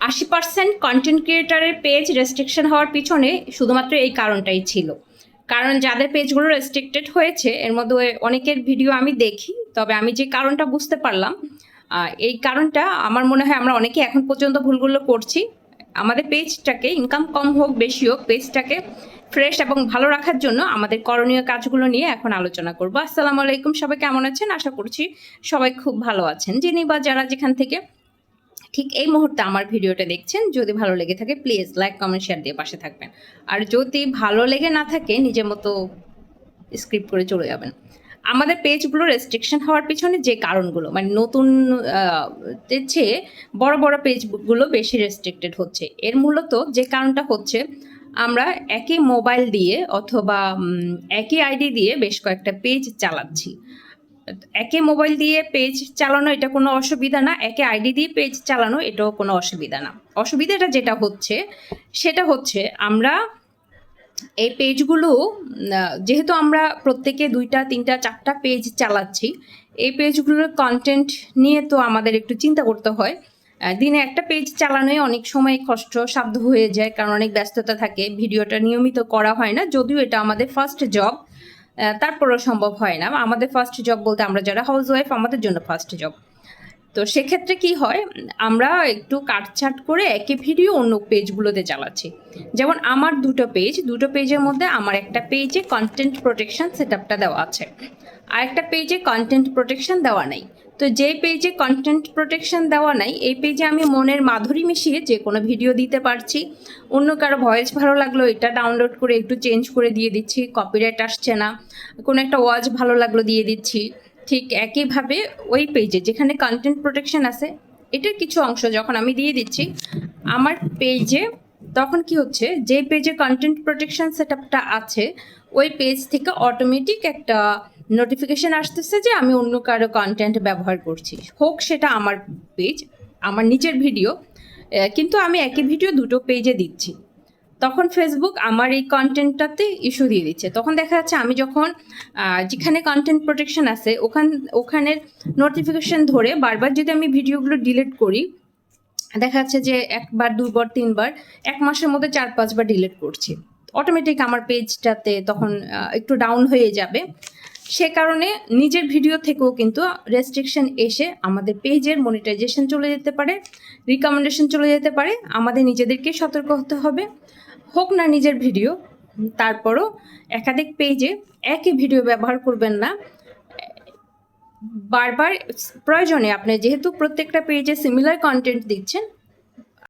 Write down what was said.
80% content ক্রিয়েটারের page restriction হওয়ার পিছনে শুধুমাত্র এই কারণটাই ছিল। কারণ যাদের পেজগুলো রেস্ট্রিক্টেড হয়েছে এর মধ্যে অনেকের ভিডিও আমি দেখি, তবে আমি যে কারণটা বুঝতে পারলাম, এই কারণটা আমার মনে হয় আমরা অনেকে এখন পর্যন্ত ভুলগুলো করছি। আমাদের পেজটাকে ইনকাম কম হোক বেশি হোক, পেজটাকে ফ্রেশ এবং ভালো রাখার জন্য আমাদের করণীয় কাজগুলো নিয়ে এখন আলোচনা করবো। আসসালামু আলাইকুম, সবাই কেমন আছেন? আশা করছি সবাই খুব ভালো আছেন। যিনি বা যারা যেখান থেকে ঠিক এই মুহূর্তে আমার ভিডিওটা দেখছেন, যদি ভালো লেগে থাকে প্লিজ লাইক কমেন্ট শেয়ার দিয়ে পাশে থাকবেন। আর যদি ভালো লেগে না থাকে নিজের মতো স্ক্রিপ্ট করে চলে যাবেন। আমাদের পেজগুলো রেস্ট্রিকশন হওয়ার পিছনে যে কারণগুলো, মানে নতুন চেয়ে বড় বড় পেজগুলো বেশি রেস্ট্রিক্টেড হচ্ছে, এর মূলত যে কারণটা হচ্ছে আমরা একই মোবাইল দিয়ে অথবা একই আইডি দিয়ে বেশ কয়েকটা পেজ চালাচ্ছি। একই মোবাইল দিয়ে পেজ চালানো এটা কোনো অসুবিধা না, একই আইডি দিয়ে পেজ চালানো এটাও কোনো অসুবিধা না। অসুবিধাটা যেটা হচ্ছে সেটা হচ্ছে আমরা এই পেজগুলো যেহেতু আমরা প্রত্যেকে 2টা 3টা 4টা পেজ চালাচ্ছি, এই পেজগুলোর কন্টেন্ট নিয়ে তো আমাদের একটু চিন্তা করতে হয়। দিনে একটা পেজ চালানোই অনেক সময় কষ্টসাধ্য হয়ে যায়, কারণ অনেক ব্যস্ততা থাকে, ভিডিওটা নিয়মিত করা হয় না। যদিও এটা আমাদের ফার্স্ট জব, তারপরেও সম্ভব হয় না। আমাদের ফার্স্ট জব বলতে আমরা যারা হাউস ওয়াইফ আমাদের জন্য ফার্স্ট জব। তো সেক্ষেত্রে কি হয়, আমরা একটু কাটছাট করে একই ভিডিও অন্য পেজগুলোতে চালাচ্ছি। যেমন আমার দুটো পেজের মধ্যে আমার একটা পেজে কন্টেন্ট প্রোটেকশন সেটআপটা দেওয়া আছে, আর একটা পেজে কন্টেন্ট প্রোটেকশন দেওয়া নাই। তো যে পেজে কন্টেন্ট প্রোটেকশন দেওয়া নাই এই পেজে আমি মনের মাধুরী মিশিয়ে যে কোনো ভিডিও দিতে পারছি। অন্য কারো ভয়েস ভালো লাগলো, এটা ডাউনলোড করে একটু চেঞ্জ করে দিয়ে দিচ্ছি, কপিরাইট আসছে না। কোনো একটা ওয়াজ ভালো লাগলো দিয়ে দিচ্ছি। ঠিক একইভাবে ওই পেজে যেখানে কন্টেন্ট প্রোটেকশন আছে এটার কিছু অংশ যখন আমি দিয়ে দিচ্ছি আমার পেজে, তখন কি হচ্ছে, যে পেজে কন্টেন্ট প্রোটেকশন সেটআপটা আছে ওই পেজ থেকে অটোমেটিক একটা নোটিফিকেশন আসতেছে যে আমি অন্য কারো কন্টেন্ট ব্যবহার করছি, হোক সেটা আমার পেজ, আমার নিচের ভিডিও, কিন্তু আমি একই ভিডিও দুটো পেজে দিচ্ছি। তখন ফেসবুক আমার এই কন্টেন্টটাতে ইস্যু দিয়ে দিচ্ছে। তখন দেখা যাচ্ছে আমি যখন যেখানে কন্টেন্ট প্রোটেকশন আছে ওখানের নোটিফিকেশন ধরে বারবার যদি আমি ভিডিওগুলো ডিলিট করি, দেখা যাচ্ছে যে একবার 2বার 3বার 1 মাসের মধ্যে 4-5বার ডিলিট করছি, অটোমেটিক আমার পেজটাতে তখন একটু ডাউন হয়ে যাবে। সে কারণে নিজের ভিডিও থেকেও কিন্তু রেস্ট্রিকশন এসে আমাদের পেজের মনিটাইজেশন চলে যেতে পারে, রিকমেন্ডেশন চলে যেতে পারে। আমাদের নিজেদেরকে সতর্ক হতে হবে। হোক না নিজের ভিডিও, তারপরও একাধিক পেজে একই ভিডিও ব্যবহার করবেন না। বারবার প্রয়োজনে আপনি যেহেতু প্রত্যেকটা পেজে সিমিলার কন্টেন্ট দিচ্ছেন,